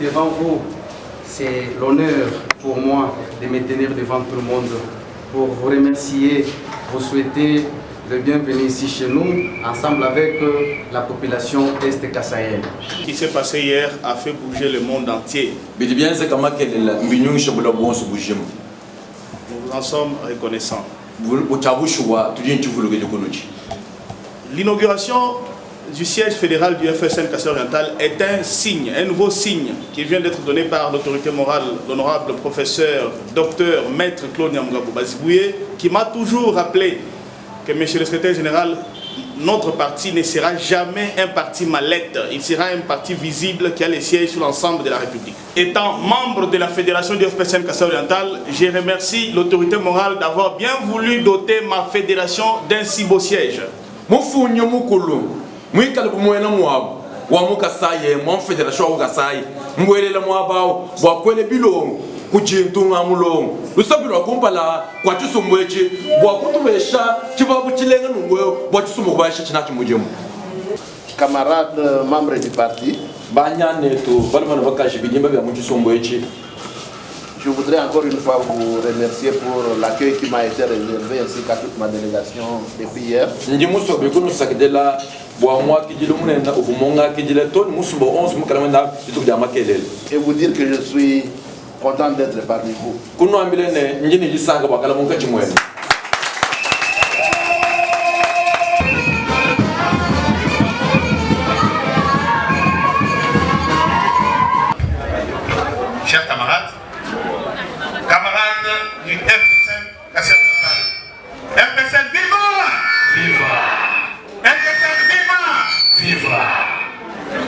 Devant vous, c'est l'honneur pour moi de me tenir devant tout le monde pour vous remercier, vous souhaiter le bienvenue ici chez nous, ensemble avec la population est-kassaïenne. Ce qui s'est passé hier a fait bouger le monde entier. Nous vous en sommes reconnaissants. L'inauguration du siège fédéral du FSN Kasaï-Oriental est un signe, un nouveau signe qui vient d'être donné par l'autorité morale, l'honorable professeur, docteur, maître Claude Nyamugabo Bazibouye, qui m'a toujours rappelé que, monsieur le secrétaire général, notre parti ne sera jamais un parti mallette, il sera un parti visible qui a les sièges sur l'ensemble de la République. Étant membre de la fédération du FSN Kasaï-Oriental, je remercie l'autorité morale d'avoir bien voulu doter ma fédération d'un si beau siège. Mwi kalibu mwena mwabu wa mukasaye mwa federation ukasaye mwelele mwabao bwa kwele bilongo kujintunga mulongo lusabirwa kumpala kwa tusumwechi bwa kutubesha kibabu kilenga nungwe bwa tusumu kubasha chinaki mujemu. Camarades membres du parti, je voudrais encore une fois vous remercier pour l'accueil qui m'a été réservé ainsi qu'à toute ma délégation depuis hier. Et vous dire que je suis content d'être parmi vous. Chers camarades, du FSN Kasaï-Oriental. FSN vivant! Viva! FSN vivant! Viva!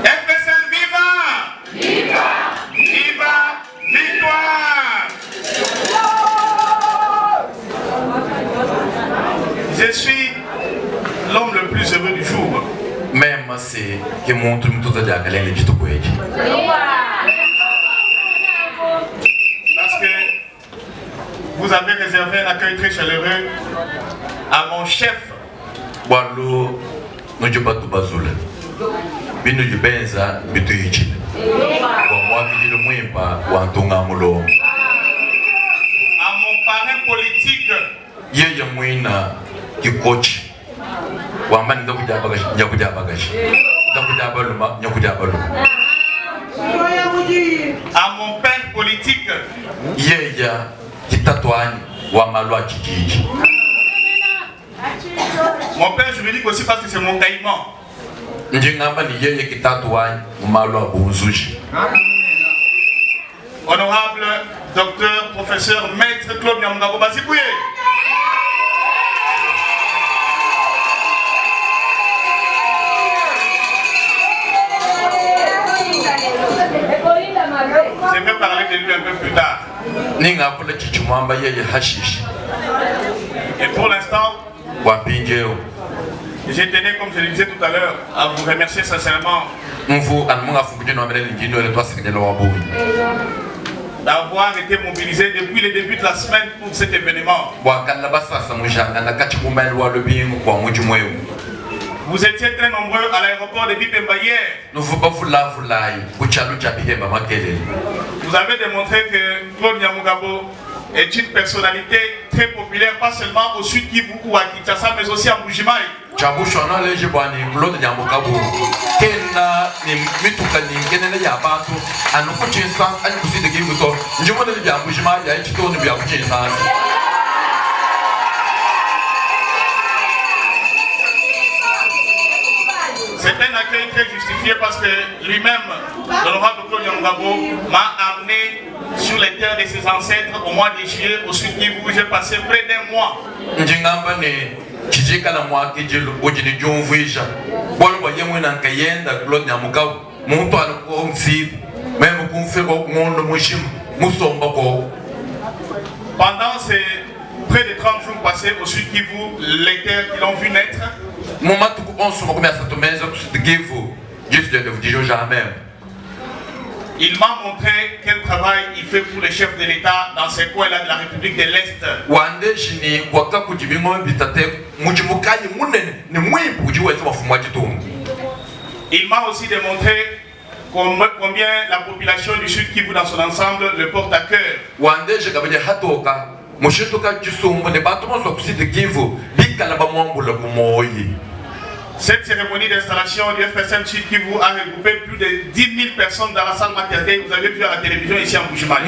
FSN vivant! Viva! Viva! Victoire! Je suis l'homme le plus heureux du jour. Même c'est que mon truc tout à l'heure les petits Parce que vous avez réservé un accueil très chaleureux à mon chef. Walo nojobatu bazula. Binu jibenza bitu yichi. Kwa mwaki jilo mwimba wantunga mulo. À mon parrain politique. Yeye mwina kikochi. Wambani ndakujabagashi, nyakujabagashi. Ndakujabaluma, nyakujabaluma. À mon père politique. Yeye kitatwani wa malwa kijiji. Mon père juridique aussi parce que c'est mon caïman. Njingamba ni yeye kitatwani malwa bunzushi. Honorable docteur, professeur, maître Claude Nyamugabo Bazibouye. Je vais parler de lui un peu plus tard. Et pour l'instant, je tenais, comme je le disais tout à l'heure, à vous remercier sincèrement d'avoir été mobilisé depuis le début de la semaine pour cet événement. Vous étiez très nombreux à l'aéroport de Bipemba hier. Vous avez démontré que Claude Nyamugabo est une personnalité très populaire, pas seulement au Sud Kivu ou à Kinshasa, mais aussi à Mbujimaï. C'est un accueil très justifié parce que lui-même, l'honorable Claude Nyamugabo, m'a amené sur les terres de ses ancêtres au mois de juillet au Sud Kivu où j'ai passé près d'un mois. même qu'on fait au monde mouchim mousombako. Pendant ces près de 30 jours passés au Sud Kivu, les terres qui l'ont vu naître, moment où on se met à cette maison de Kivu, juste de vous dire jamais. il m'a montré quel travail il fait pour les chefs de l'État dans ces coins-là de la République de l'Est. Il m'a aussi démontré combien la population du Sud Kivu dans son ensemble le porte à cœur. Cette cérémonie d'installation du FSM Sud Kivu a regroupé plus de 10 000 personnes dans la salle maternelle. Vous avez vu à la télévision ici en Bujimaï.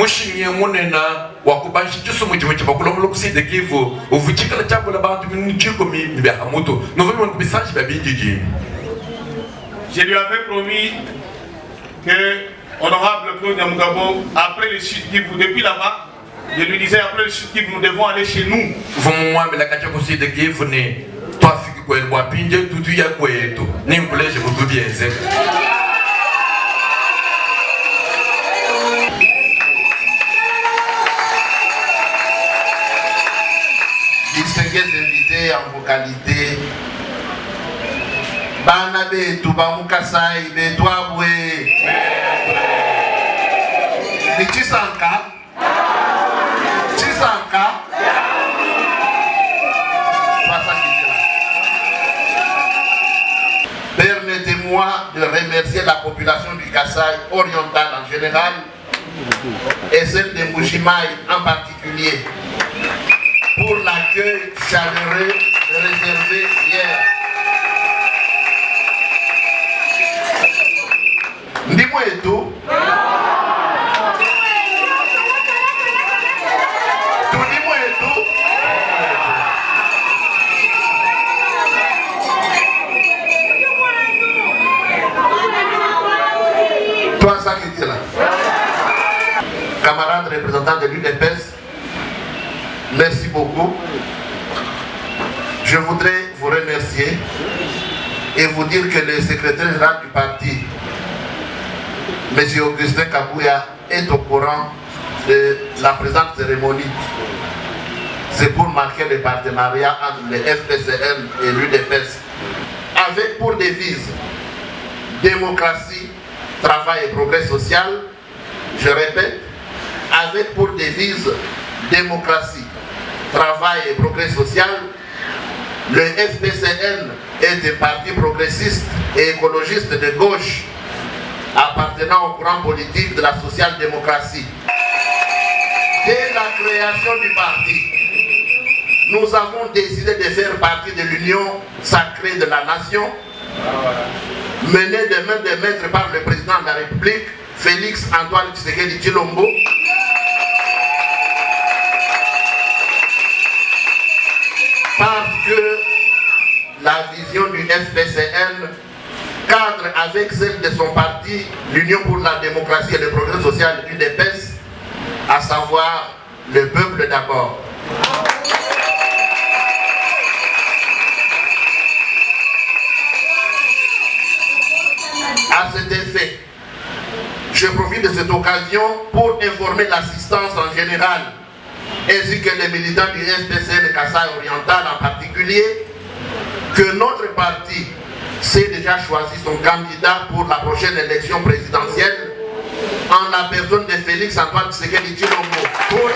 Je lui avais promis que, honorable Claude Nyamugabo, après le Sud Kivu, depuis là-bas, je lui disais après le Sud Kivu, nous devons aller chez nous. Distingués invités en vos qualités, Banabe Tubamukasai, Betouabwe, Michisanka, Chisanka. Permettez-moi de remercier la population du Kasaï oriental en général et celle de Mbujimaï en particulier pour l'accueil chaleureux réservé hier. Ndimo etu. Ndimo etu. Camarades représentants de l'UDPS, merci beaucoup. Je voudrais vous remercier et vous dire que le secrétaire général du parti, M. Augustin Kabouya, est au courant de la présente cérémonie. C'est pour marquer le partenariat entre le FPCN et l'UDPS, avec pour devise démocratie, travail et progrès social. Je répète, avec pour devise démocratie, travail et progrès social, le FPCN est un parti progressiste et écologiste de gauche appartenant au courant politique de la social-démocratie. Dès la création du parti, nous avons décidé de faire partie de l'union sacrée de la nation, menée de main de maître par le président de la République, Félix Antoine Tshisekedi Tshilombo, parce que la vision du FPCN cadre avec celle de son parti, l'Union pour la démocratie et le progrès social du UDPS, à savoir le peuple d'abord. À cet effet, je profite de cette occasion pour informer l'assistance en général ainsi que les militants du FPCN Kasaï oriental en particulier que notre parti s'est déjà choisi son candidat pour la prochaine élection présidentielle en la personne de Félix Antoine Tshisekedi Tshilombo. Pour